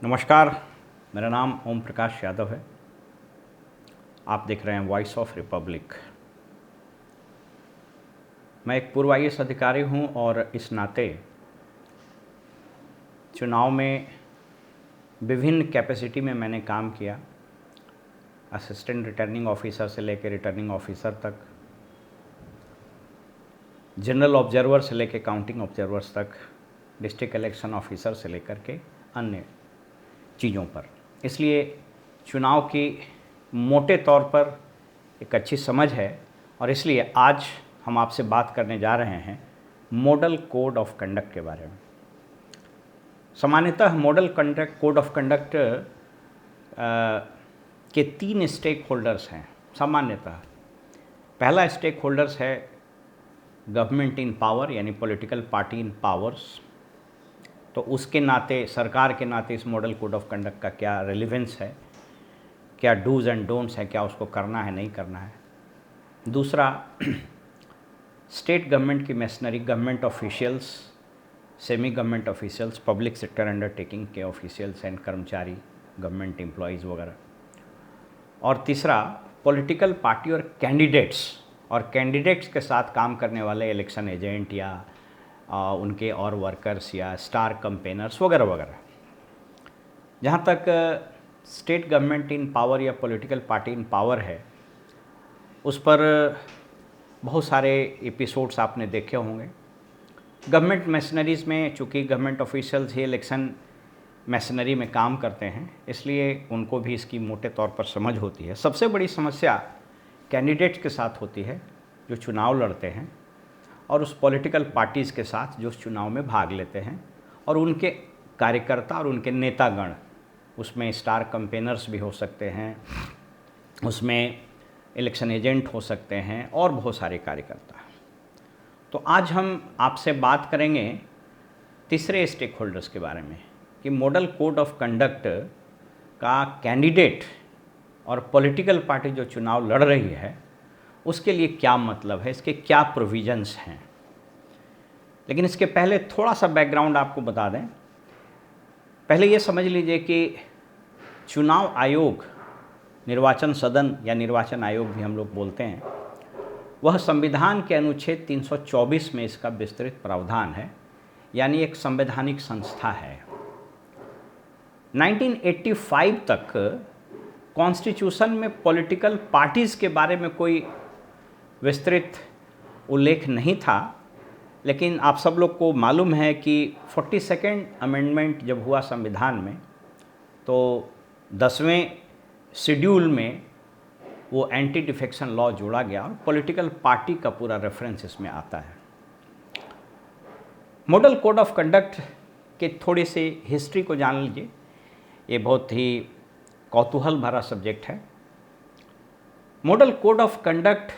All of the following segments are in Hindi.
नमस्कार, मेरा नाम ओम प्रकाश यादव है। आप देख रहे हैं वॉइस ऑफ रिपब्लिक। मैं एक पूर्व IAS अधिकारी हूं और इस नाते चुनाव में विभिन्न कैपेसिटी में मैंने काम किया। असिस्टेंट रिटर्निंग ऑफिसर से लेकर रिटर्निंग ऑफिसर तक, जनरल ऑब्जर्वर से लेकर काउंटिंग ऑब्जर्वर्स तक, डिस्ट्रिक्ट इलेक्शन ऑफिसर से लेकर के अन्य चीज़ों पर। इसलिए चुनाव की मोटे तौर पर एक अच्छी समझ है और इसलिए आज हम आपसे बात करने जा रहे हैं मॉडल कोड ऑफ कंडक्ट के बारे में। सामान्यतः मॉडल कोड ऑफ कंडक्ट के 3 स्टेक होल्डर्स हैं। सामान्यतः पहला स्टेक होल्डर्स है गवर्नमेंट इन पावर, यानी पॉलिटिकल पार्टी इन पावर्स। तो उसके नाते, सरकार के नाते इस मॉडल कोड ऑफ कंडक्ट का क्या रेलिवेंस है, क्या डूज़ एंड डोंट्स है, क्या उसको करना है नहीं करना है। दूसरा, स्टेट गवर्नमेंट की machinery, government officials, semi government officials, public sector undertaking के ऑफिशियल्स एंड कर्मचारी, गवर्नमेंट एम्प्लॉयज़ वगैरह। और तीसरा, पॉलिटिकल पार्टी और कैंडिडेट्स के साथ काम करने वाले इलेक्शन एजेंट या उनके और वर्कर्स या स्टार कैंपेनर्स वगैरह वगैरह। जहाँ तक स्टेट गवर्नमेंट इन पावर या पॉलिटिकल पार्टी इन पावर है, उस पर बहुत सारे एपिसोड्स आपने देखे होंगे। गवर्नमेंट मशीनरीज़ में चूँकि गवर्नमेंट ऑफिशियल्स ही इलेक्शन मशीनरी में काम करते हैं, इसलिए उनको भी इसकी मोटे तौर पर समझ होती है। सबसे बड़ी समस्या कैंडिडेट्स के साथ होती है जो चुनाव लड़ते हैं, और उस पॉलिटिकल पार्टीज़ के साथ जो चुनाव में भाग लेते हैं, और उनके कार्यकर्ता और उनके नेतागण। उसमें स्टार कैंपेनर्स भी हो सकते हैं, उसमें इलेक्शन एजेंट हो सकते हैं और बहुत सारे कार्यकर्ता। तो आज हम आपसे बात करेंगे तीसरे स्टेक होल्डर्स के बारे में कि मॉडल कोड ऑफ कंडक्ट का कैंडिडेट और पॉलिटिकल पार्टी जो चुनाव लड़ रही है उसके लिए क्या मतलब है, इसके क्या प्रोविजंस हैं। लेकिन इसके पहले थोड़ा सा बैकग्राउंड आपको बता दें। पहले ये समझ लीजिए कि चुनाव आयोग, निर्वाचन सदन या निर्वाचन आयोग भी हम लोग बोलते हैं, वह संविधान के अनुच्छेद 324 में इसका विस्तृत प्रावधान है, यानी एक संवैधानिक संस्था है। 1985 तक कॉन्स्टिट्यूशन में पॉलिटिकल पार्टीज़ के बारे में कोई विस्तृत उल्लेख नहीं था, लेकिन आप सब लोग को मालूम है कि 42nd अमेंडमेंट जब हुआ संविधान में, तो 10वें शेड्यूल में वो एंटी डिफेक्शन लॉ जोड़ा गया और पॉलिटिकल पार्टी का पूरा रेफरेंस इसमें आता है। मॉडल कोड ऑफ कंडक्ट के थोड़ी सी हिस्ट्री को जान लीजिए। ये बहुत ही कौतूहल भरा सब्जेक्ट है। मॉडल कोड ऑफ कंडक्ट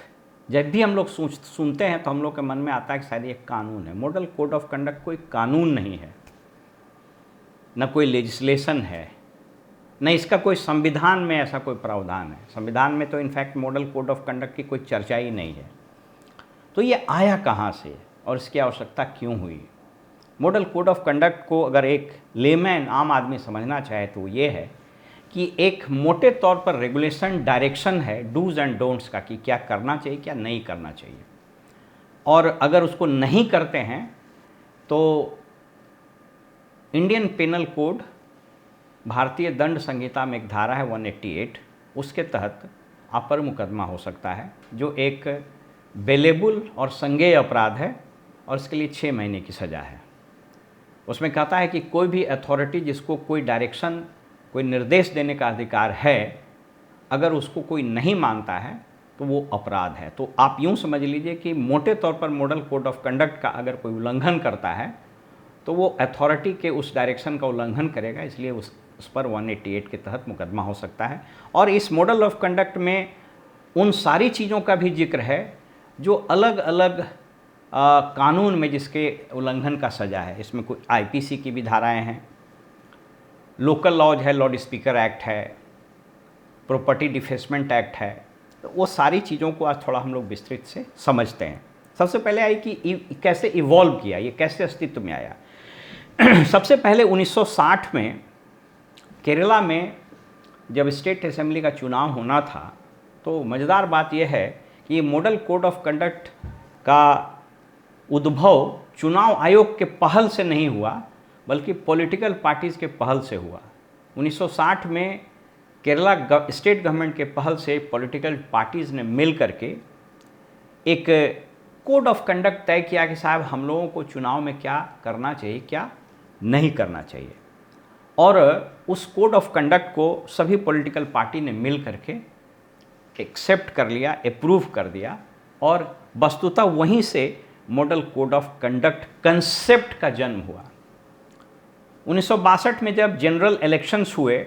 जब भी हम लोग सुनते हैं तो हम लोग के मन में आता है कि शायद ये कानून है। मॉडल कोड ऑफ कंडक्ट कोई कानून नहीं है, न कोई लेजिस्लेशन है, न इसका कोई संविधान में ऐसा कोई प्रावधान है। संविधान में तो in fact model code of conduct की कोई चर्चा ही नहीं है। तो ये आया कहाँ से और इसकी आवश्यकता क्यों हुई? मॉडल कोड ऑफ कंडक्ट को अगर एक लेमैन, आम आदमी समझना चाहे तो ये है कि एक मोटे तौर पर रेगुलेशन, डायरेक्शन है डूज़ एंड डोंट्स का, कि क्या करना चाहिए क्या नहीं करना चाहिए। और अगर उसको नहीं करते हैं तो इंडियन पेनल कोड, भारतीय दंड संहिता में एक धारा है 188, उसके तहत आप पर मुकदमा हो सकता है, जो एक बेलेबल और संज्ञेय अपराध है और इसके लिए 6 महीने की सज़ा है। उसमें कहता है कि कोई भी अथॉरिटी जिसको कोई डायरेक्शन, कोई निर्देश देने का अधिकार है, अगर उसको कोई नहीं मानता है तो वो अपराध है। तो आप यूँ समझ लीजिए कि मोटे तौर पर मॉडल कोड ऑफ कंडक्ट का अगर कोई उल्लंघन करता है तो वो अथॉरिटी के उस डायरेक्शन का उल्लंघन करेगा, इसलिए उस पर 188 के तहत मुकदमा हो सकता है। और इस मॉडल ऑफ कंडक्ट में उन सारी चीज़ों का भी जिक्र है जो अलग अलग कानून में जिसके उल्लंघन का सज़ा है। इसमें कोई IPC की भी धाराएँ हैं, लोकल लॉज है, लाउड स्पीकर एक्ट है, प्रॉपर्टी डिफेसमेंट एक्ट है। तो वो सारी चीज़ों को आज थोड़ा हम लोग विस्तृत से समझते हैं। सबसे पहले आई कि कैसे इवॉल्व किया, ये कैसे अस्तित्व में आया। सबसे पहले 1960 में केरला में जब स्टेट असेंबली का चुनाव होना था तो मज़ेदार बात यह है कि ये मॉडल कोड ऑफ कंडक्ट का उद्भव चुनाव आयोग के पहल से नहीं हुआ, बल्कि पॉलिटिकल पार्टीज़ के पहल से हुआ। 1960 में केरला स्टेट गवर्नमेंट के पहल से पॉलिटिकल पार्टीज़ ने मिल करके एक कोड ऑफ कंडक्ट तय किया कि साहब हम लोगों को चुनाव में क्या करना चाहिए, क्या नहीं करना चाहिए। और उस कोड ऑफ कंडक्ट को सभी पॉलिटिकल पार्टी ने मिल करके एक्सेप्ट कर लिया, अप्रूव कर दिया, और वस्तुतः वहीं से model code of conduct concept का जन्म हुआ। 1962 में जब जनरल इलेक्शंस हुए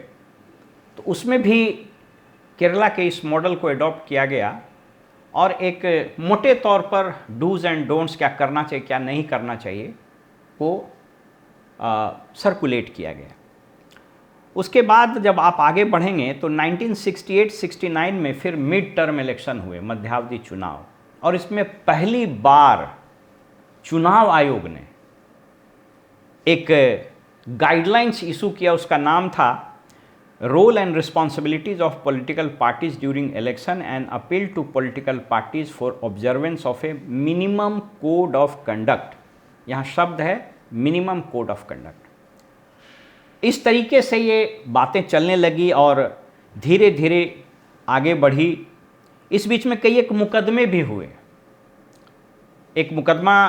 तो उसमें भी केरला के इस मॉडल को अडॉप्ट किया गया और एक मोटे तौर पर डूज एंड डोंट्स, क्या करना चाहिए क्या नहीं करना चाहिए, को सर्कुलेट किया गया। उसके बाद जब आप आगे बढ़ेंगे तो 1968-69 में फिर मिड टर्म इलेक्शन हुए, मध्यावधि चुनाव, और इसमें पहली बार चुनाव आयोग ने एक गाइडलाइंस इशू किया। उसका नाम था role and responsibilities of political parties during election and appeal to political parties for observance of a minimum code of conduct. यहाँ शब्द है मिनिमम कोड ऑफ कंडक्ट। इस तरीके से ये बातें चलने लगी और धीरे धीरे आगे बढ़ी। इस बीच में कई एक मुकदमे भी हुए। एक मुकदमा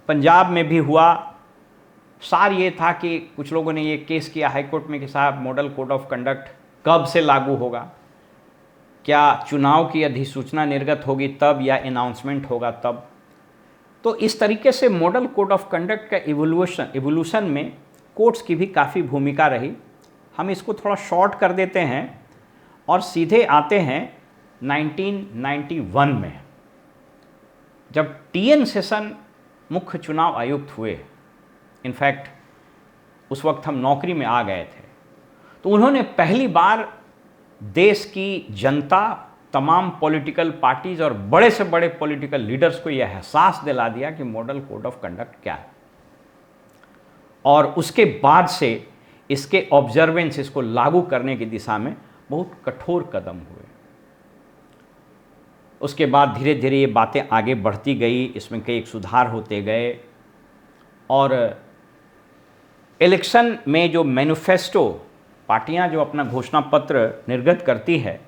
पंजाब में भी हुआ। सार ये था कि कुछ लोगों ने ये केस किया हाई कोर्ट में कि साहब मॉडल कोड ऑफ कंडक्ट कब से लागू होगा, क्या चुनाव की अधिसूचना निर्गत होगी तब या अनाउंसमेंट होगा तब। तो इस तरीके से मॉडल कोड ऑफ कंडक्ट का इवोल्यूशन में कोर्ट्स की भी काफ़ी भूमिका रही। हम इसको थोड़ा शॉर्ट कर देते हैं और सीधे आते हैं 1991 में, जब टीएन सेशन मुख्य चुनाव आयुक्त हुए। इनफैक्ट उस वक्त हम नौकरी में आ गए थे। तो उन्होंने पहली बार देश की जनता, तमाम पॉलिटिकल पार्टीज और बड़े से बड़े पॉलिटिकल लीडर्स को यह एहसास दिला दिया कि मॉडल कोड ऑफ कंडक्ट क्या है, और उसके बाद से इसके ऑब्जर्वेंस, इसको लागू करने की दिशा में बहुत कठोर कदम हुए। उसके बाद धीरे धीरे ये बातें आगे बढ़ती गई, इसमें कई सुधार होते गए, और इलेक्शन में जो मैनिफेस्टो पार्टियां जो अपना घोषणा पत्र निर्गत करती है,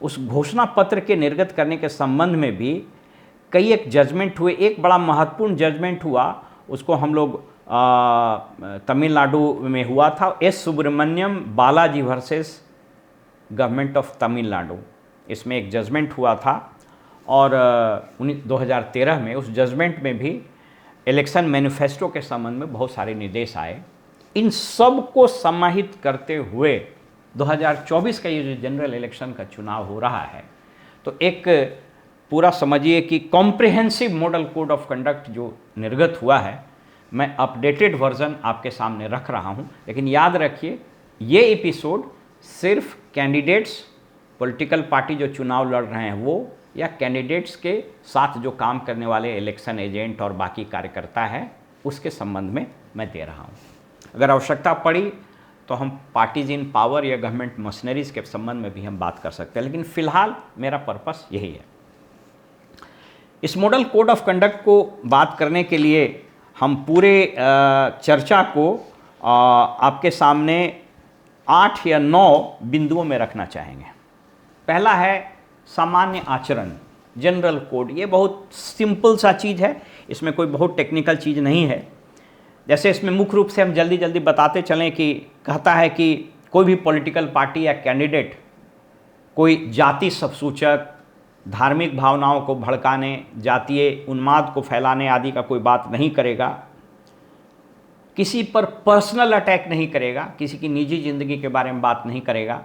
उस घोषणा पत्र के निर्गत करने के संबंध में भी कई एक जजमेंट हुए। एक बड़ा महत्वपूर्ण जजमेंट हुआ, उसको हम लोग तमिलनाडु में हुआ था, S Subramaniam Balaji versus government of Tamil Nadu. इसमें एक जजमेंट हुआ था और 2013 में उस जजमेंट में भी इलेक्शन मैनिफेस्टो के संबंध में बहुत सारे निर्देश आए। इन सब को समाहित करते हुए 2024 का ये जो जनरल इलेक्शन का चुनाव हो रहा है, तो एक पूरा समझिए कि comprehensive model code of conduct जो निर्गत हुआ है, मैं अपडेटेड वर्जन आपके सामने रख रहा हूं। लेकिन याद रखिए, ये एपिसोड सिर्फ कैंडिडेट्स, पॉलिटिकल पार्टी जो चुनाव लड़ रहे हैं वो, या कैंडिडेट्स के साथ जो काम करने वाले इलेक्शन एजेंट और बाकी कार्यकर्ता है, उसके संबंध में मैं दे रहा हूं। अगर आवश्यकता पड़ी तो हम पार्टीज इन पावर या गवर्नमेंट मशीनरीज के संबंध में भी हम बात कर सकते हैं, लेकिन फिलहाल मेरा पर्पस यही है। इस मॉडल कोड ऑफ कंडक्ट को बात करने के लिए हम पूरे चर्चा को आपके सामने 8 या 9 बिंदुओं में रखना चाहेंगे। पहला है सामान्य आचरण, जनरल कोड। ये बहुत सिंपल सा चीज़ है, इसमें कोई बहुत टेक्निकल चीज़ नहीं है। जैसे इसमें मुख्य रूप से हम जल्दी जल्दी बताते चलें कि कहता है कि कोई भी पॉलिटिकल पार्टी या कैंडिडेट कोई जाति सबसूचक, धार्मिक भावनाओं को भड़काने, जातीय उन्माद को फैलाने आदि का कोई बात नहीं करेगा, किसी पर पर्सनल अटैक नहीं करेगा, किसी की निजी जिंदगी के बारे में बात नहीं करेगा।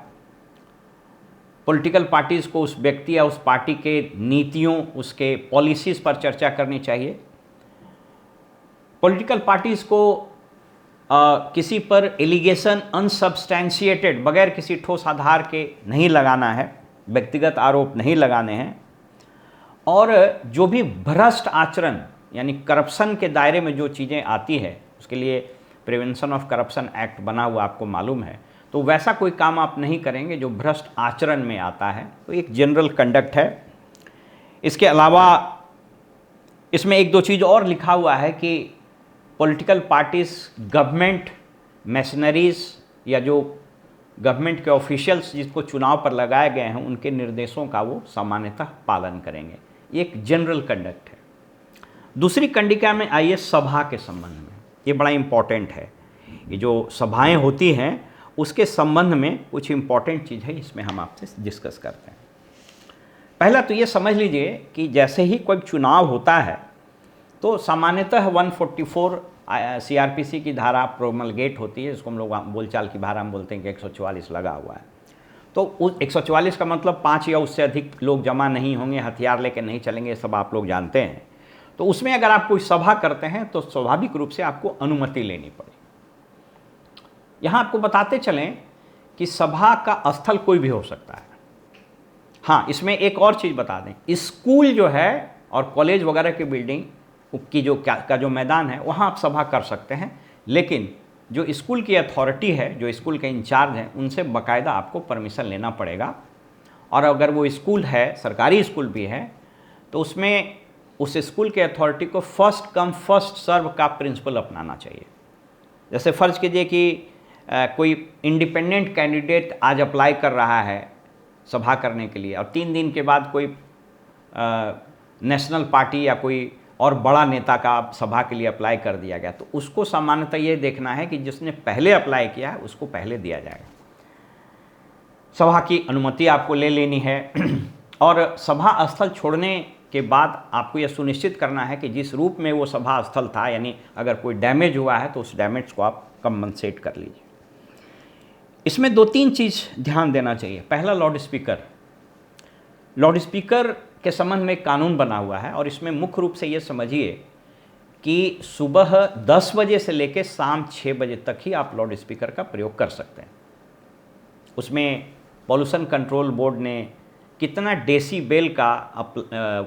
पॉलिटिकल पार्टीज़ को उस व्यक्ति या उस पार्टी के नीतियों, उसके पॉलिसीज़ पर चर्चा करनी चाहिए। पॉलिटिकल पार्टीज़ को किसी पर एलिगेशन अनसब्सटैंशिएटेड, बगैर किसी ठोस आधार के नहीं लगाना है, व्यक्तिगत आरोप नहीं लगाने हैं। और जो भी भ्रष्ट आचरण यानी करप्शन के दायरे में जो चीज़ें आती है, उसके लिए प्रिवेंशन ऑफ करप्शन एक्ट बना हुआ आपको मालूम है। तो वैसा कोई काम आप नहीं करेंगे जो भ्रष्ट आचरण में आता है। तो एक जनरल कंडक्ट है। इसके अलावा इसमें एक दो चीज़ और लिखा हुआ है कि पॉलिटिकल पार्टीज गवर्नमेंट मैशनरीज या जो गवर्नमेंट के ऑफिशियल्स जिसको चुनाव पर लगाए गए हैं उनके निर्देशों का वो सामान्यतः पालन करेंगे। ये एक जनरल कंडक्ट है। दूसरी कंडिका में आइए सभा के संबंध में। ये बड़ा इम्पॉर्टेंट है। ये जो सभाएं होती हैं उसके संबंध में कुछ इम्पॉर्टेंट चीज़ है, इसमें हम आपसे डिस्कस करते हैं। पहला तो ये समझ लीजिए कि जैसे ही कोई चुनाव होता है तो सामान्यतः 144 सीआरपीसी की धारा प्रोमलगेट होती है, जिसको हम लोग बोलचाल की भाषा में बोलते हैं कि 144 लगा हुआ है। तो उस 144 का मतलब 5 या उससे अधिक लोग जमा नहीं होंगे, हथियार लेके नहीं चलेंगे, ये सब आप लोग जानते हैं। तो उसमें अगर आप कोई सभा करते हैं तो स्वाभाविक रूप से आपको अनुमति लेनी पड़े। यहाँ आपको बताते चलें कि सभा का स्थल कोई भी हो सकता है। हाँ, इसमें एक और चीज़ बता दें, स्कूल जो है और कॉलेज वगैरह की बिल्डिंग की जो मैदान है वहाँ आप सभा कर सकते हैं, लेकिन जो स्कूल की अथॉरिटी है, जो स्कूल के इंचार्ज हैं, उनसे बाकायदा आपको परमिशन लेना पड़ेगा। और अगर वो स्कूल है, सरकारी स्कूल भी है, तो उसमें उस स्कूल के अथॉरिटी को फर्स्ट कम फर्स्ट सर्व का प्रिंसिपल अपनाना चाहिए। जैसे फ़र्ज़ कीजिए कि कोई इंडिपेंडेंट कैंडिडेट आज अप्लाई कर रहा है सभा करने के लिए और 3 दिन के बाद कोई नेशनल पार्टी या कोई और बड़ा नेता का सभा के लिए अप्लाई कर दिया गया, तो उसको सामान्यतः ये देखना है कि जिसने पहले अप्लाई किया है उसको पहले दिया जाएगा। सभा की अनुमति आपको ले लेनी है और सभा स्थल छोड़ने के बाद आपको यह सुनिश्चित करना है कि जिस रूप में वो सभा स्थल था, यानी अगर कोई डैमेज हुआ है तो उस डैमेज को आप कंपनसेट कर लीजिए। इसमें 2-3 चीज़ ध्यान देना चाहिए। पहला, लाउड स्पीकर। लाउड स्पीकर के संबंध में एक कानून बना हुआ है और इसमें मुख्य रूप से ये समझिए कि सुबह 10 बजे से लेकर शाम 6 बजे तक ही आप लाउड स्पीकर का प्रयोग कर सकते हैं। उसमें पॉल्यूशन कंट्रोल बोर्ड ने कितना डेसीबेल का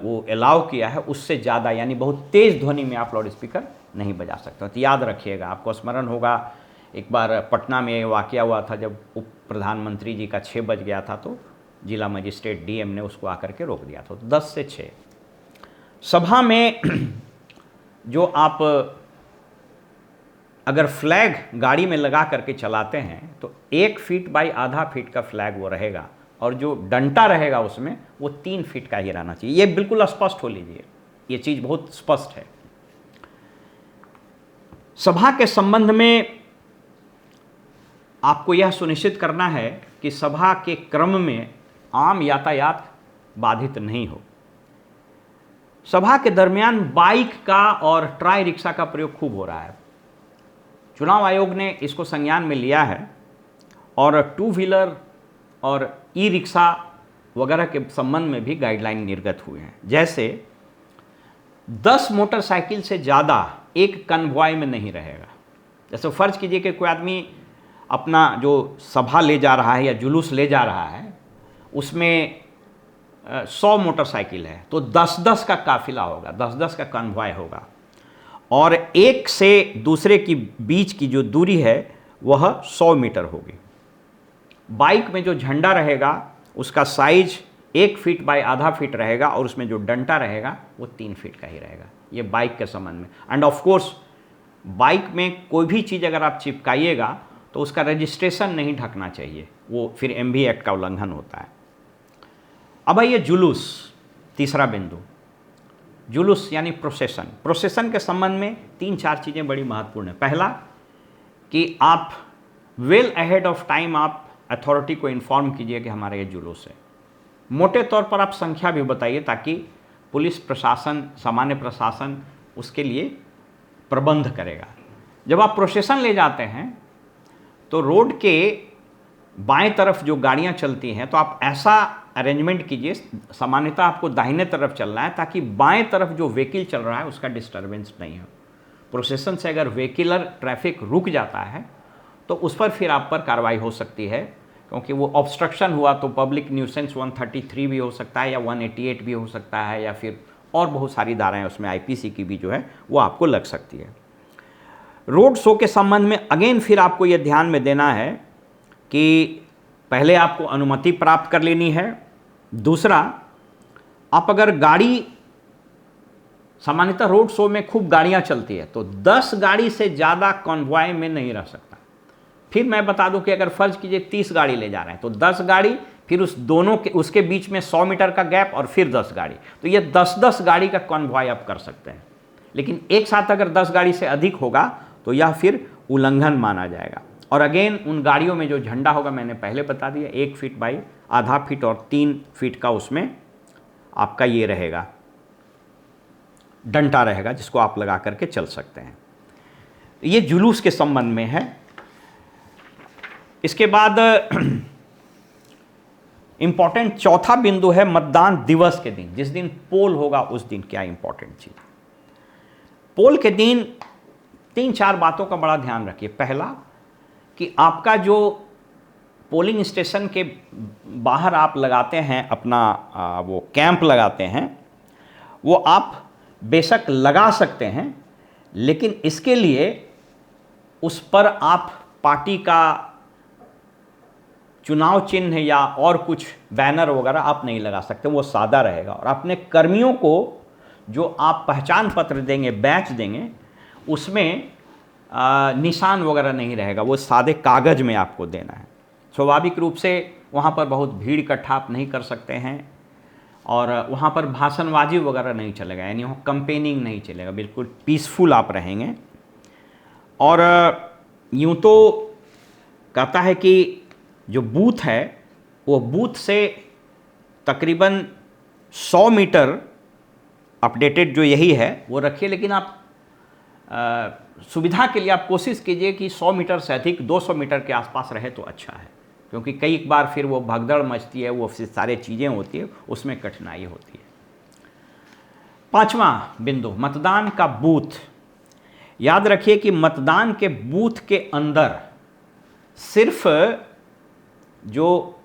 वो अलाउ किया है, उससे ज़्यादा यानी बहुत तेज़ ध्वनि में आप लाउड स्पीकर नहीं बजा सकते। तो याद रखिएगा, आपको स्मरण होगा एक बार पटना में वाक़या हुआ था जब उप प्रधानमंत्री जी का 6 बज गया था तो जिला मजिस्ट्रेट डीएम ने उसको आकर के रोक दिया था। तो 10 से 6 सभा में जो आप अगर फ्लैग गाड़ी में लगा करके चलाते हैं तो 1 फीट बाई आधा फीट का फ्लैग वो रहेगा और जो डंटा रहेगा उसमें वो 3 फीट का ही रहना चाहिए। ये बिल्कुल स्पष्ट हो लीजिए, ये चीज़ बहुत स्पष्ट है। सभा के संबंध में आपको यह सुनिश्चित करना है कि सभा के क्रम में आम यातायात बाधित नहीं हो। सभा के दरमियान बाइक का और ट्राई रिक्शा का प्रयोग खूब हो रहा है। चुनाव आयोग ने इसको संज्ञान में लिया है और 2 व्हीलर और ई रिक्शा वगैरह के संबंध में भी गाइडलाइन निर्गत हुए हैं। जैसे 10 मोटरसाइकिल से ज़्यादा एक कन्वॉय में नहीं रहेगा। जैसे फ़र्ज़ कीजिए कि कोई आदमी अपना जो सभा ले जा रहा है या जुलूस ले जा रहा है उसमें 100 मोटरसाइकिल है तो 10-10 का काफिला होगा, 10-10 का कन्वॉय होगा और एक से दूसरे की बीच की जो दूरी है वह 100 मीटर होगी। बाइक में जो झंडा रहेगा उसका साइज 1 फीट बाई आधा फीट रहेगा और उसमें जो डंटा रहेगा वो 3 फीट का ही रहेगा। ये बाइक के संबंध में। एंड ऑफ कोर्स बाइक में कोई भी चीज़ अगर आप चिपकाइएगा तो उसका रजिस्ट्रेशन नहीं ढकना चाहिए, वो फिर एमवी एक्ट का उल्लंघन होता है। अब आइए जुलूस, तीसरा बिंदु, जुलूस यानी प्रोसेशन। प्रोसेशन के संबंध में 3-4 चीज़ें बड़ी महत्वपूर्ण है। पहला कि आप वेल अहेड ऑफ टाइम आप अथॉरिटी को इन्फॉर्म कीजिए कि हमारा ये जुलूस है। मोटे तौर पर आप संख्या भी बताइए ताकि पुलिस प्रशासन, सामान्य प्रशासन उसके लिए प्रबंध करेगा। जब आप प्रोसेशन ले जाते हैं तो रोड के बाएं तरफ जो गाड़ियां चलती हैं तो आप ऐसा अरेंजमेंट कीजिए, सामान्यतः आपको दाहिने तरफ चलना है ताकि बाएं तरफ जो व्हीकल चल रहा है उसका डिस्टर्बेंस नहीं हो। प्रोसेशन से अगर व्हीकलर ट्रैफिक रुक जाता है तो उस पर फिर आप पर कार्रवाई हो सकती है, क्योंकि वो ऑब्स्ट्रक्शन हुआ तो पब्लिक न्यूसेंस 133 भी हो सकता है या 188 भी हो सकता है या फिर और बहुत सारी धाराएं उसमें आईपीसी की भी जो है वो आपको लग सकती है। रोड शो के संबंध में अगेन फिर आपको ये ध्यान में देना है कि पहले आपको अनुमति प्राप्त कर लेनी है। दूसरा, आप अगर गाड़ी, सामान्यतः रोड शो में खूब गाड़ियां चलती है, तो 10 गाड़ी से ज़्यादा कॉन्वॉय में नहीं रह सकता। फिर मैं बता दूं कि अगर फर्ज कीजिए 30 गाड़ी ले जा रहे हैं, तो 10 गाड़ी, फिर उस दोनों के उसके बीच में 100 मीटर का गैप, और फिर 10 गाड़ी, तो ये 10-10 गाड़ी का कॉन्वॉय आप कर सकते हैं। लेकिन एक साथ अगर 10 गाड़ी से अधिक होगा तो यह फिर उल्लंघन माना जाएगा। और अगेन, उन गाड़ियों में जो झंडा होगा, मैंने पहले बता दिया, 1 फीट बाई आधा फीट और 3 फीट का उसमें आपका ये रहेगा, डंटा रहेगा, जिसको आप लगा करके चल सकते हैं। ये जुलूस के संबंध में है। इसके बाद इंपॉर्टेंट चौथा बिंदु है मतदान दिवस के दिन, जिस दिन पोल होगा उस दिन क्या इंपॉर्टेंट चीज। पोल के दिन 3-4 बातों का बड़ा ध्यान रखिए। पहला, कि आपका जो पोलिंग स्टेशन के बाहर आप लगाते हैं अपना वो कैंप लगाते हैं, वो आप बेशक लगा सकते हैं, लेकिन इसके लिए उस पर आप पार्टी का चुनाव चिन्ह या और कुछ बैनर वगैरह आप नहीं लगा सकते, वो सादा रहेगा। और अपने कर्मियों को जो आप पहचान पत्र देंगे, बैच देंगे, उसमें निशान वगैरह नहीं रहेगा, वो सादे कागज़ में आपको देना है। स्वाभाविक रूप से वहाँ पर बहुत भीड़ इकट्ठा आप नहीं कर सकते हैं, और वहाँ पर भाषणबाजी वगैरह नहीं चलेगा, यानी वहाँ कैंपेनिंग नहीं चलेगा, बिल्कुल पीसफुल आप रहेंगे। और यूँ तो कहता है कि जो बूथ है, वो बूथ से तकरीबन 100 मीटर, अपडेटेड जो यही है वो रखिए, लेकिन आप सुविधा के लिए आप कोशिश कीजिए कि 100 मीटर से अधिक 200 मीटर के आसपास रहे तो अच्छा है, क्योंकि कई बार फिर वो भगदड़ मचती है, वो सारे चीज़ें होती है, उसमें कठिनाई होती है। 5वां बिंदु, मतदान का बूथ। याद रखिए कि मतदान के बूथ के अंदर सिर्फ जो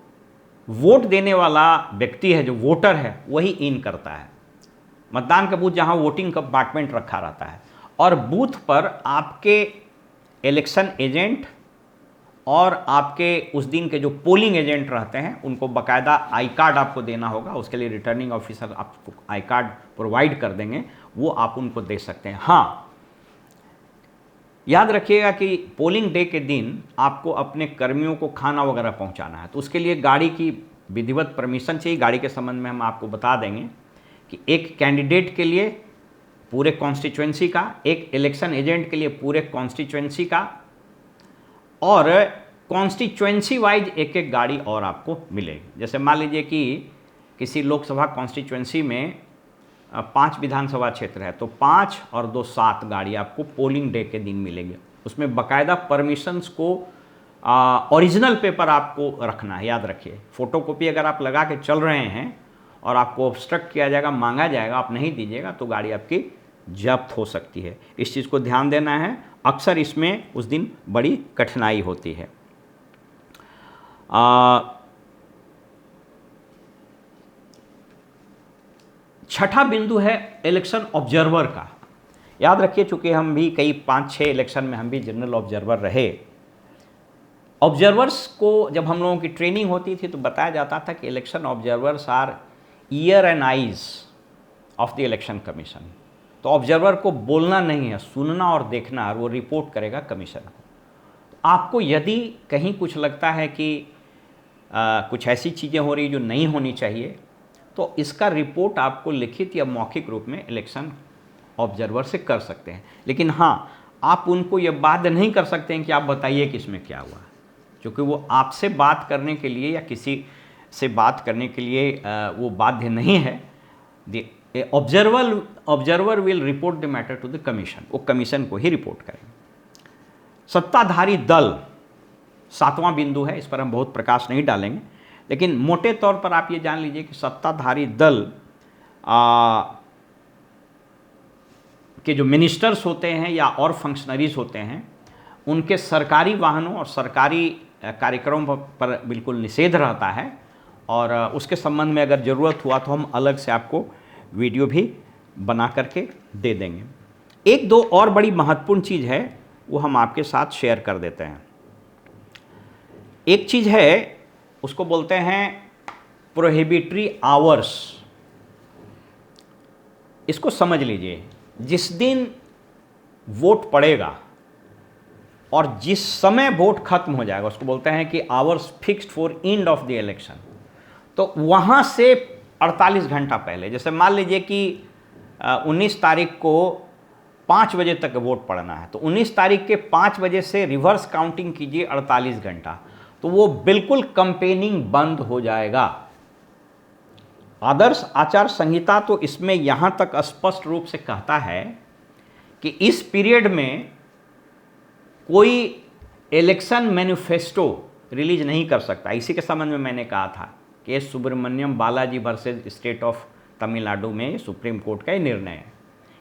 वोट देने वाला व्यक्ति है, जो वोटर है, वही इन करता है। मतदान का बूथ जहां वोटिंग कंपार्टमेंट रखा रहता है, और बूथ पर आपके इलेक्शन एजेंट और आपके उस दिन के जो पोलिंग एजेंट रहते हैं, उनको बाकायदा आई कार्ड आपको देना होगा। उसके लिए रिटर्निंग ऑफिसर आपको आई कार्ड प्रोवाइड कर देंगे, वो आप उनको दे सकते हैं। हाँ, याद रखिएगा कि पोलिंग डे के दिन आपको अपने कर्मियों को खाना वगैरह पहुंचाना है, तो उसके लिए गाड़ी की विधिवत परमिशन चाहिए। गाड़ी के संबंध में हम आपको बता देंगे कि एक कैंडिडेट के लिए पूरे कॉन्स्टिट्यूएंसी का, एक इलेक्शन एजेंट के लिए पूरे कॉन्स्टिट्यूएंसी का, और कॉन्स्टिट्यूएंसी वाइज एक गाड़ी और आपको मिलेगी। जैसे मान लीजिए कि किसी लोकसभा कॉन्स्टिट्यूएंसी में 5 विधानसभा क्षेत्र है, तो 5 और 2 7 गाड़ी आपको पोलिंग डे के दिन मिलेगी। उसमें बाकायदा परमिशंस को ओरिजिनल पेपर आपको रखना है। याद रखिए, फ़ोटोकॉपी अगर आप लगा के चल रहे हैं और आपको ऑब्स्ट्रक्ट किया जाएगा, मांगा जाएगा, आप नहीं दीजिएगा, तो गाड़ी आपकी जब्त हो सकती है। इस चीज़ को ध्यान देना है। अक्सर इसमें उस दिन बड़ी कठिनाई होती है। छठा बिंदु है इलेक्शन ऑब्जर्वर का। याद रखिए, चूंकि हम भी कई 5-6 इलेक्शन में हम भी जनरल ऑब्जर्वर रहे। ऑब्जर्वर्स को जब हम लोगों की ट्रेनिंग होती थी तो बताया जाता था कि election observers are ear and eyes of the election commission. तो ऑब्जर्वर को बोलना नहीं है, सुनना और देखना, और वो रिपोर्ट करेगा कमीशन को। आपको यदि कहीं कुछ लगता है कि कुछ ऐसी चीज़ें हो रही जो नहीं होनी चाहिए, तो इसका रिपोर्ट आपको लिखित या मौखिक रूप में इलेक्शन ऑब्जर्वर से कर सकते हैं। लेकिन हाँ, आप उनको ये बाध्य नहीं कर सकते हैं कि आप बताइए कि इसमें क्या हुआ, क्योंकि वो आपसे बात करने के लिए या किसी से बात करने के लिए वो बाध्य नहीं है। The observer will report the matter to the commission, वो कमीशन को ही रिपोर्ट करेंगे। सत्ताधारी दल 7वां बिंदु है, इस पर हम बहुत प्रकाश नहीं डालेंगे, लेकिन मोटे तौर पर आप ये जान लीजिए कि सत्ताधारी दल के जो मिनिस्टर्स होते हैं या और फंक्शनरीज होते हैं, उनके सरकारी वाहनों और सरकारी कार्यक्रमों पर बिल्कुल निषेध रहता है। और उसके संबंध में अगर ज़रूरत हुआ तो हम अलग से आपको वीडियो भी बना करके दे देंगे। 1-2 और बड़ी महत्वपूर्ण चीज़ है, वो हम आपके साथ शेयर कर देते हैं। एक चीज़ है, उसको बोलते हैं प्रोहिबिटरी आवर्स। इसको समझ लीजिए, जिस दिन वोट पड़ेगा और जिस समय वोट खत्म हो जाएगा उसको बोलते हैं कि hours fixed for end of the election. तो वहाँ से 48 घंटा पहले, जैसे मान लीजिए कि 19 तारीख को 5 बजे तक वोट पड़ना है, तो 19 तारीख के 5 बजे से रिवर्स काउंटिंग कीजिए 48 घंटा, तो वो बिल्कुल कंपेनिंग बंद हो जाएगा। आदर्श आचार संहिता तो इसमें यहाँ तक स्पष्ट रूप से कहता है कि इस पीरियड में कोई इलेक्शन मैनिफेस्टो रिलीज नहीं कर सकता। इसी के संबंध में मैंने कहा था कि S Subramaniam Balaji versus state of Tamil Nadu में सुप्रीम कोर्ट का ये निर्णय है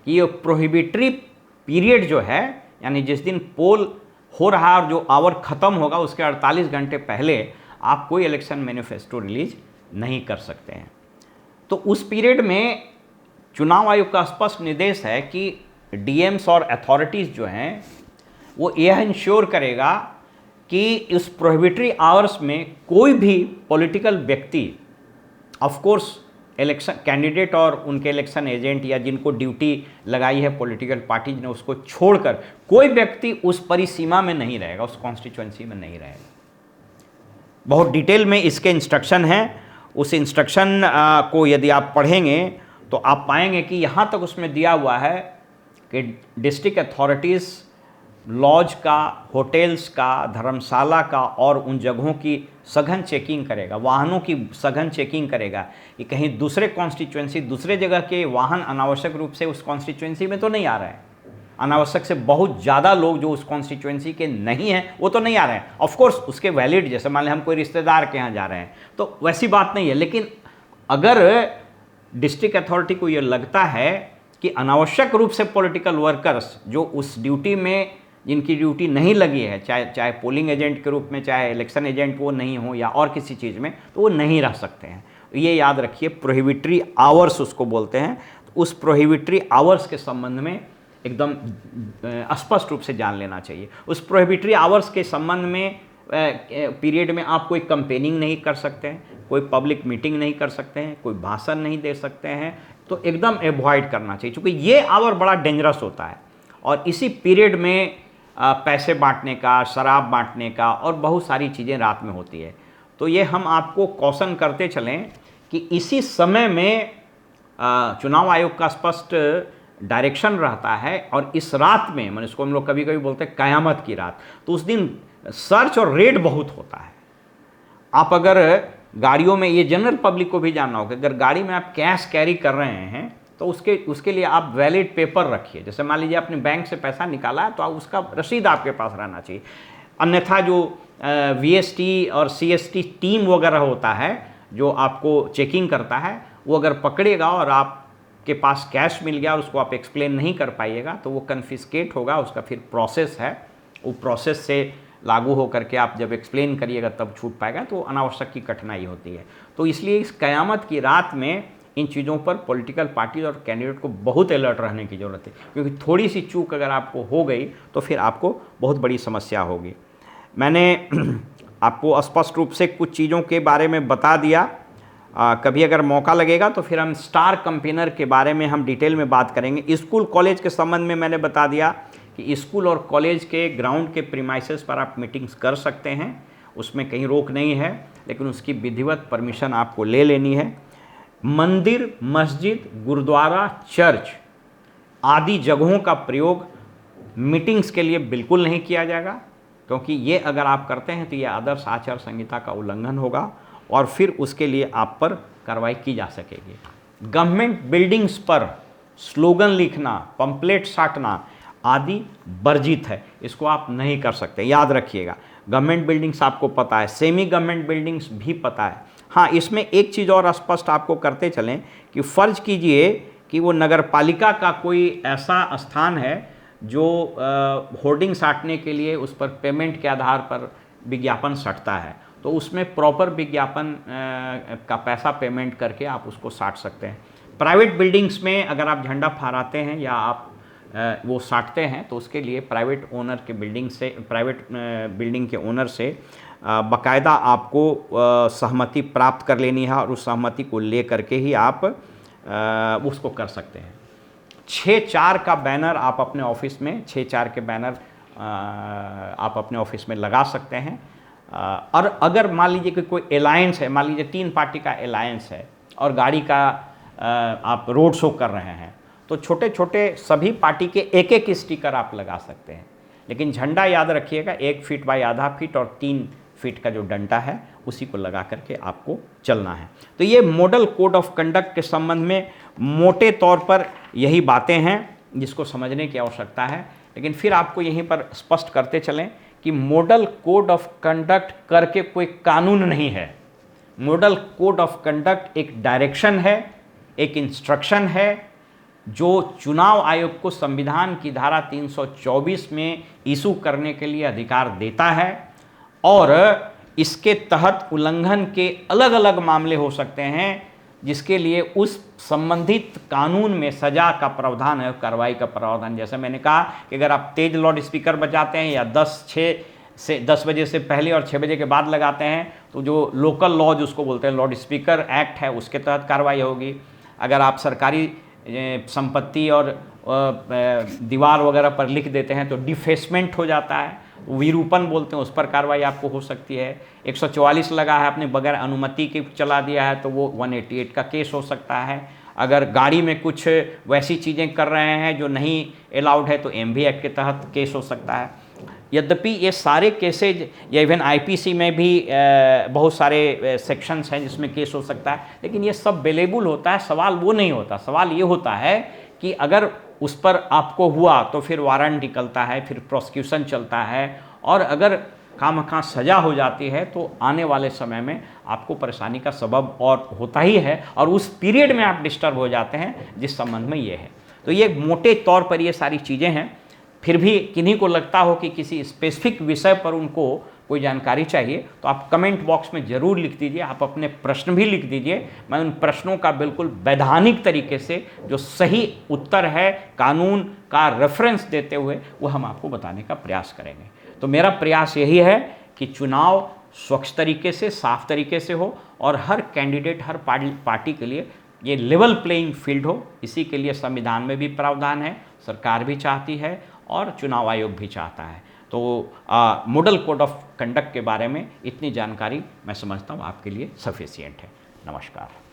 कि ये प्रोहिबिटरी पीरियड जो है, यानी जिस दिन पोल हो रहा है और जो आवर ख़त्म होगा उसके 48 घंटे पहले आप कोई इलेक्शन मैनिफेस्टो रिलीज नहीं कर सकते हैं। तो उस पीरियड में चुनाव आयोग का स्पष्ट निर्देश है कि डीएम्स और अथॉरिटीज़ जो हैं वो यह इंश्योर करेगा कि इस प्रोहिबिटरी आवर्स में कोई भी पॉलिटिकल व्यक्ति, ऑफ कोर्स इलेक्शन कैंडिडेट और उनके इलेक्शन एजेंट या जिनको ड्यूटी लगाई है पॉलिटिकल पार्टीज ने, उसको छोड़कर कोई व्यक्ति उस परिसीमा में नहीं रहेगा, उस कॉन्स्टिट्यूएंसी में नहीं रहेगा। बहुत डिटेल में इसके इंस्ट्रक्शन हैं। उस इंस्ट्रक्शन को यदि आप पढ़ेंगे तो आप पाएंगे कि यहाँ तक उसमें दिया हुआ है कि डिस्ट्रिक्ट अथॉरिटीज़ लॉज का, होटल्स का, धर्मशाला का और उन जगहों की सघन चेकिंग करेगा, वाहनों की सघन चेकिंग करेगा कि कहीं दूसरे कॉन्स्टिट्यूएंसी, दूसरे जगह के वाहन अनावश्यक रूप से उस कॉन्स्टिट्यूएंसी में तो नहीं आ रहे हैं। अनावश्यक से बहुत ज़्यादा लोग जो उस कॉन्स्टिट्यूएंसी के नहीं हैं वो तो नहीं आ रहे हैं। ऑफ कोर्स उसके वैलिड, जैसे मान लें हम कोई रिश्तेदार के यहाँ जा रहे हैं तो वैसी बात नहीं है, लेकिन अगर डिस्ट्रिक्ट अथॉरिटी को ये लगता है कि अनावश्यक रूप से पॉलिटिकल वर्कर्स जो उस ड्यूटी में, जिनकी ड्यूटी नहीं लगी है, चाहे पोलिंग एजेंट के रूप में, चाहे इलेक्शन एजेंट वो नहीं हो या और किसी चीज़ में, तो वो नहीं रह सकते हैं। ये याद रखिए, प्रोहिबिटरी आवर्स उसको बोलते हैं। तो उस प्रोहिबिटरी आवर्स के संबंध में एकदम स्पष्ट रूप से जान लेना चाहिए। उस प्रोहिबिटरी आवर्स के संबंध में पीरियड में आप कोई कंपेनिंग नहीं कर सकते हैं, कोई पब्लिक मीटिंग नहीं कर सकते हैं, कोई भाषण नहीं दे सकते हैं, तो एकदम एवॉइड करना चाहिए, क्योंकि ये आवर बड़ा डेंजरस होता है। और इसी पीरियड में पैसे बांटने का, शराब बांटने का और बहुत सारी चीज़ें रात में होती है। तो ये हम आपको कॉशन करते चलें कि इसी समय में चुनाव आयोग का स्पष्ट डायरेक्शन रहता है और इस रात में, मैंने इसको हम लोग कभी कभी बोलते हैं कयामत की रात, तो उस दिन सर्च और रेड बहुत होता है। आप अगर गाड़ियों में, ये जनरल पब्लिक को भी जानना होगा, अगर गाड़ी में आप कैश कैरी कर रहे हैं तो उसके लिए आप वैलिड पेपर रखिए। जैसे मान लीजिए आपने बैंक से पैसा निकाला है तो उसका रसीद आपके पास रहना चाहिए। अन्यथा जो वीएसटी और सीएसटी टीम वगैरह होता है जो आपको चेकिंग करता है, वो अगर पकड़ेगा और आपके पास कैश मिल गया और उसको आप एक्सप्लेन नहीं कर पाइएगा तो वो कन्फिस्केट होगा। उसका फिर प्रोसेस है, वो प्रोसेस से लागू हो करके आप जब एक्सप्लेन करिएगा तब छूट पाएगा, तो अनावश्यक की कठिनाई होती है। तो इसलिए इस कयामत की रात में इन चीज़ों पर पॉलिटिकल पार्टी और कैंडिडेट को बहुत अलर्ट रहने की ज़रूरत है, क्योंकि थोड़ी सी चूक अगर आपको हो गई तो फिर आपको बहुत बड़ी समस्या होगी। मैंने आपको स्पष्ट रूप से कुछ चीज़ों के बारे में बता दिया। कभी अगर मौका लगेगा तो फिर हम स्टार कंपेनर के बारे में हम डिटेल में बात करेंगे। स्कूल कॉलेज के संबंध में मैंने बता दिया कि स्कूल और कॉलेज के ग्राउंड के प्रीमाइसेस पर आप मीटिंग्स कर सकते हैं, उसमें कहीं रोक नहीं है, लेकिन उसकी विधिवत परमिशन आपको ले लेनी है। मंदिर, मस्जिद, गुरुद्वारा, चर्च आदि जगहों का प्रयोग मीटिंग्स के लिए बिल्कुल नहीं किया जाएगा, क्योंकि ये अगर आप करते हैं तो ये आदर्श आचार संहिता का उल्लंघन होगा और फिर उसके लिए आप पर कार्रवाई की जा सकेगी। गवर्नमेंट बिल्डिंग्स पर स्लोगन लिखना, पंपलेट साटना आदि वर्जित है, इसको आप नहीं कर सकते, याद रखिएगा। गवर्नमेंट बिल्डिंग्स आपको पता है, सेमी गवर्नमेंट बिल्डिंग्स भी पता है। हाँ, इसमें एक चीज़ और स्पष्ट आपको करते चलें कि फ़र्ज़ कीजिए कि वो नगर पालिका का कोई ऐसा स्थान है जो होर्डिंग साटने के लिए उस पर पेमेंट के आधार पर विज्ञापन सटता है, तो उसमें प्रॉपर विज्ञापन का पैसा पेमेंट करके आप उसको साट सकते हैं। प्राइवेट बिल्डिंग्स में अगर आप झंडा फहराते हैं या आप वो साटते हैं तो उसके लिए प्राइवेट ओनर के बिल्डिंग से, प्राइवेट बिल्डिंग के ओनर से बाकायदा आपको सहमति प्राप्त कर लेनी है और उस सहमति को ले करके ही आप उसको कर सकते हैं। 6-4 का बैनर आप अपने ऑफिस में 6-4 के बैनर आप अपने ऑफिस में लगा सकते हैं। और अगर मान लीजिए कि कोई अलायंस है, मान लीजिए 3 पार्टी का अलायंस है और गाड़ी का आप रोड शो कर रहे हैं, तो छोटे छोटे सभी पार्टी के एक एक स्टिकर आप लगा सकते हैं। लेकिन झंडा याद रखिएगा 1 फीट बाय आधा फीट और 3 फीट का जो डंडा है उसी को लगा करके आपको चलना है। तो ये मॉडल कोड ऑफ कंडक्ट के संबंध में मोटे तौर पर यही बातें हैं जिसको समझने की आवश्यकता है। लेकिन फिर आपको यहीं पर स्पष्ट करते चलें कि मॉडल कोड ऑफ कंडक्ट करके कोई कानून नहीं है। मॉडल कोड ऑफ कंडक्ट एक डायरेक्शन है, एक इंस्ट्रक्शन है जो चुनाव आयोग को संविधान की धारा 324 में इशू करने के लिए अधिकार देता है और इसके तहत उल्लंघन के अलग अलग मामले हो सकते हैं जिसके लिए उस संबंधित कानून में सजा का प्रावधान है, कार्रवाई का प्रावधान। जैसे मैंने कहा कि अगर आप तेज लाउड स्पीकर बजाते हैं या 10 बजे से पहले और 6 बजे के बाद लगाते हैं तो जो लोकल लॉज उसको बोलते हैं लाउड स्पीकर एक्ट है, उसके तहत कार्रवाई होगी। अगर आप सरकारी संपत्ति और दीवार वगैरह पर लिख देते हैं तो डिफेसमेंट हो जाता है, विरूपण बोलते हैं, उस पर कार्रवाई आपको हो सकती है। 144 लगा है, आपने बगैर अनुमति के चला दिया है तो वो 188 का केस हो सकता है। अगर गाड़ी में कुछ वैसी चीज़ें कर रहे हैं जो नहीं अलाउड है तो एमवी एक्ट के तहत केस हो सकता है। यद्यपि ये सारे केसेज या इवन आईपीसी में भी बहुत सारे सेक्शंस हैं जिसमें केस हो सकता है, लेकिन ये सब अवेलेबल होता है। सवाल वो नहीं होता, सवाल ये होता है कि अगर उस पर आपको हुआ तो फिर वारंट निकलता है, फिर प्रोसिक्यूशन चलता है और अगर खामखा सज़ा हो जाती है तो आने वाले समय में आपको परेशानी का सबब और होता ही है और उस पीरियड में आप डिस्टर्ब हो जाते हैं जिस संबंध में ये है। तो ये मोटे तौर पर ये सारी चीज़ें हैं। फिर भी किन्हीं को लगता हो कि किसी स्पेसिफिक विषय पर उनको कोई जानकारी चाहिए तो आप कमेंट बॉक्स में ज़रूर लिख दीजिए, आप अपने प्रश्न भी लिख दीजिए। मैं उन प्रश्नों का बिल्कुल वैधानिक तरीके से जो सही उत्तर है कानून का रेफरेंस देते हुए वो हम आपको बताने का प्रयास करेंगे। तो मेरा प्रयास यही है कि चुनाव स्वच्छ तरीके से, साफ तरीके से हो और हर कैंडिडेट, हर पार्टी के लिए ये लेवल प्लेइंग फील्ड हो। इसी के लिए संविधान में भी प्रावधान है, सरकार भी चाहती है और चुनाव आयोग भी चाहता है। तो मॉडल कोड ऑफ कंडक्ट के बारे में इतनी जानकारी मैं समझता हूँ आपके लिए सफिशिएंट है। नमस्कार।